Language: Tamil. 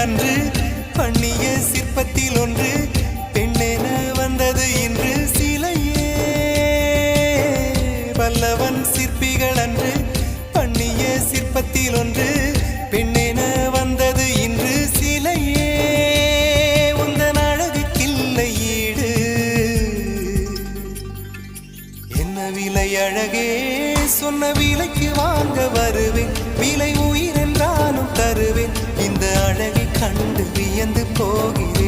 அன்று பண்ணிய சிற்பத்தில் ஒன்று பெண்ணென வந்தது இன்று சிலையே. பல்லவன் சிற்பிகள் அன்று பண்ணிய சிற்பத்தில் ஒன்று பெண்ணென வந்தது இன்று சிலையே. உந்தன் அழகுக்கில்லை ஈடு, என்ன விலை அழகே, சொன்ன விலைக்கு வாங்க வருவேன், விலை உயிரென்றாலும் தருவேன். இந்த அழகை கண்டு வியந்து போகிறேன்.